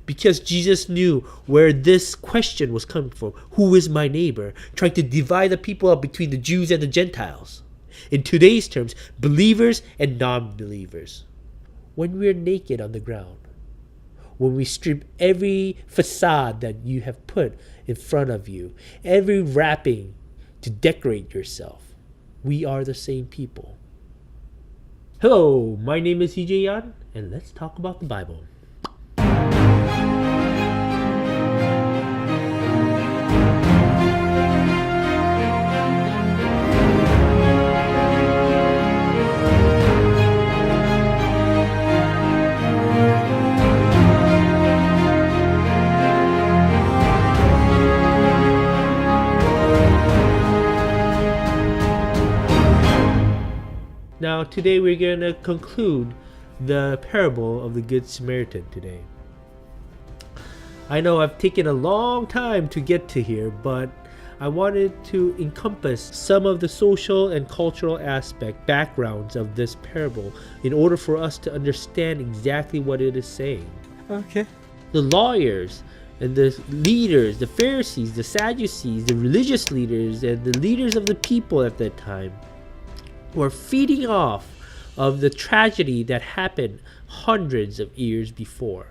because Jesus knew where this question was coming from. Who is my neighbor? Trying to divide the people up between the Jews and the Gentiles. In today's terms, believers and non-believers. When we're naked on the ground, when we strip every facade that you have put in front of you, every wrapping to decorate yourself, we are the same people. Hello, my name is Hee-Jae, and let's talk about the Bible. Now, today we're going to conclude the parable of the Good Samaritan today. I know I've taken a long time to get to here, but I wanted to encompass some of the social and cultural backgrounds of this parable in order for us to understand exactly what it is saying. Okay. The lawyers and the leaders, the Pharisees, the Sadducees, the religious leaders, and the leaders of the people at that time were feeding off of the tragedy that happened hundreds of years before.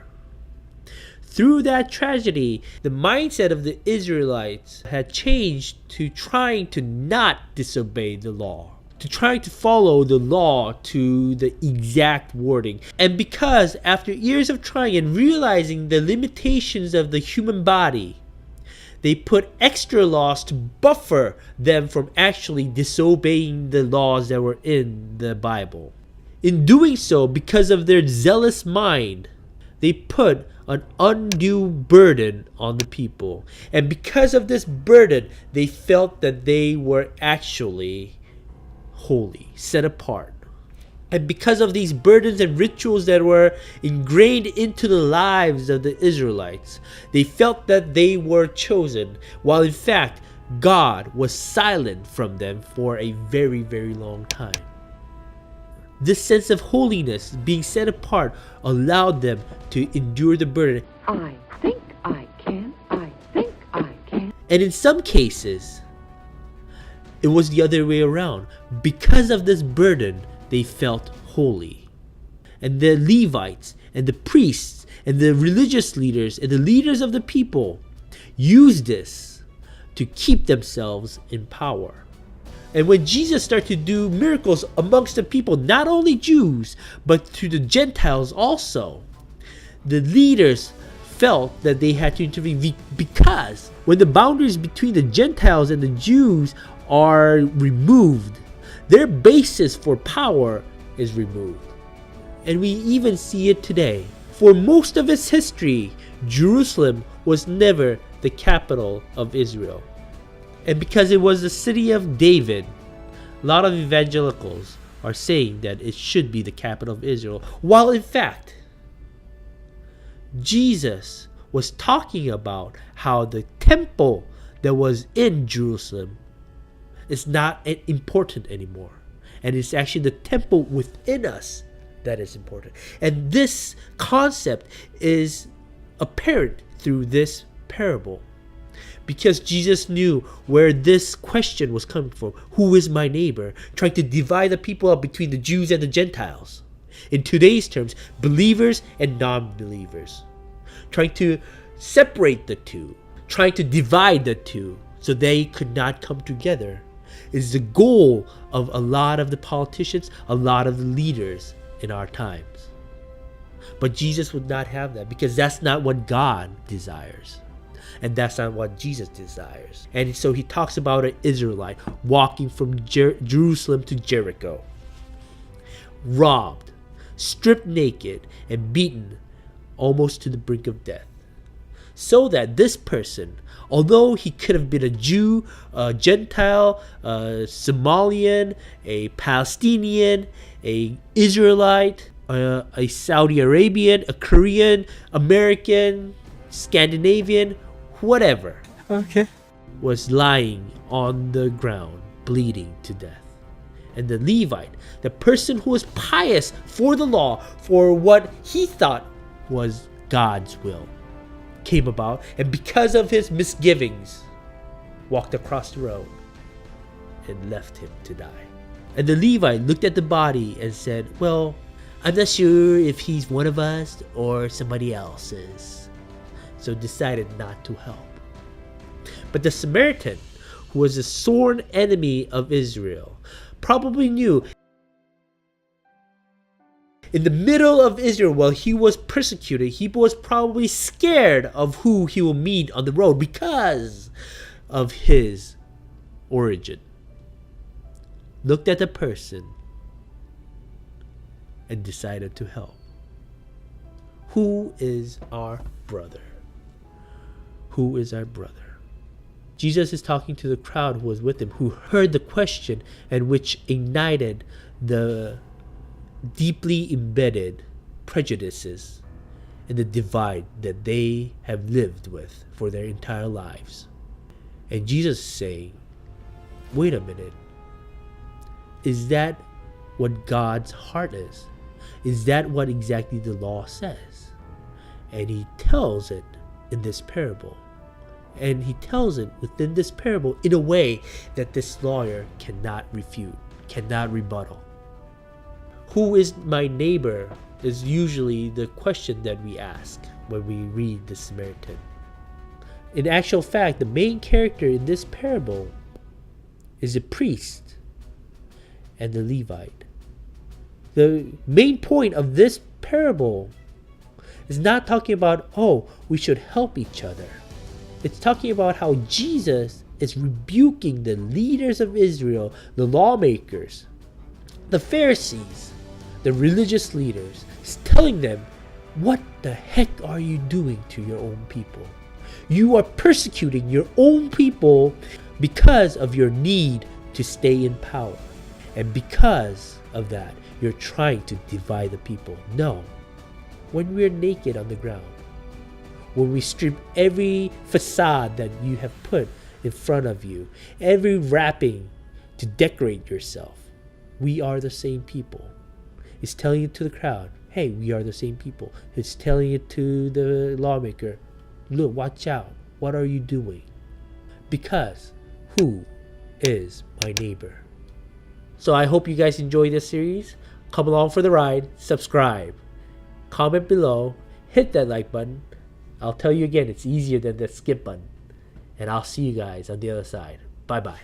Through that tragedy, the mindset of the Israelites had changed to trying to not disobey the law, to trying to follow the law to the exact wording. And because after years of trying and realizing the limitations of the human body, they put extra laws to buffer them from actually disobeying the laws that were in the Bible. In doing so, because of their zealous mind, they put an undue burden on the people. And because of this burden, they felt that they were actually holy, set apart. And because of these burdens and rituals that were ingrained into the lives of the Israelites, they felt that they were chosen, while in fact, God was silent from them for a very, very long time. This sense of holiness, being set apart, allowed them to endure the burden. I think I can. I think I can. And in some cases, it was the other way around. Because of this burden, they felt holy. And the Levites and the priests and the religious leaders and the leaders of the people used this to keep themselves in power. And when Jesus started to do miracles amongst the people, not only Jews, but to the Gentiles also, the leaders felt that they had to intervene, because when the boundaries between the Gentiles and the Jews are removed, their basis for power is removed. And we even see it today. For most of its history, Jerusalem was never the capital of Israel. And because it was the city of David, a lot of evangelicals are saying that it should be the capital of Israel, while in fact, Jesus was talking about how the temple that was in Jerusalem is not important anymore. And it's actually the temple within us that is important. And this concept is apparent through this parable, because Jesus knew where this question was coming from. Who is my neighbor? Trying to divide the people up between the Jews and the Gentiles. In today's terms, believers and non-believers. Trying to separate the two. Trying to divide the two so they could not come together is the goal of a lot of the politicians, a lot of the leaders in our times. But Jesus would not have that, because that's not what God desires. And that's not what Jesus desires. And so he talks about an Israelite walking from Jerusalem to Jericho, robbed, stripped naked, and beaten almost to the brink of death. So that this person, although he could have been a Jew, a Gentile, a Somalian, a Palestinian, a Israelite, a Saudi Arabian, a Korean, American, Scandinavian, whatever, was lying on the ground, bleeding to death. And the Levite, the person who was pious for the law, for what he thought was God's will, came about, and because of his misgivings, walked across the road and left him to die. And the Levite looked at the body and said, well, I'm not sure if he's one of us or somebody else's, so decided not to help. But the Samaritan, who was a sworn enemy of Israel, probably knew in the middle of Israel, while he was persecuted, he was probably scared of who he will meet on the road because of his origin. Looked at the person and decided to help. Who is our brother? Who is our brother? Jesus is talking to the crowd who was with him, who heard the question and which ignited the deeply embedded prejudices and the divide that they have lived with for their entire lives. And Jesus is saying, wait a minute. Is that what God's heart is? Is that what exactly the law says? And he tells it in this parable. And he tells it within this parable in a way that this lawyer cannot refute, cannot rebuttal. Who is my neighbor is usually the question that we ask when we read the Samaritan. In actual fact, the main character in this parable is a priest and the Levite. The main point of this parable is not talking about, oh, we should help each other. It's talking about how Jesus is rebuking the leaders of Israel, the lawmakers, the Pharisees, the religious leaders. He's telling them, what the heck are you doing to your own people? You are persecuting your own people because of your need to stay in power. And because of that, you're trying to divide the people. No. When we're naked on the ground, when we strip every facade that you have put in front of you, every wrapping to decorate yourself, we are the same people. He's telling it to the crowd, hey, we are the same people. He's telling it to the lawmaker, look, watch out. What are you doing? Because who is my neighbor? So I hope you guys enjoy this series. Come along for the ride. Subscribe. Comment below. Hit that like button. I'll tell you again, it's easier than the skip button. And I'll see you guys on the other side. Bye-bye.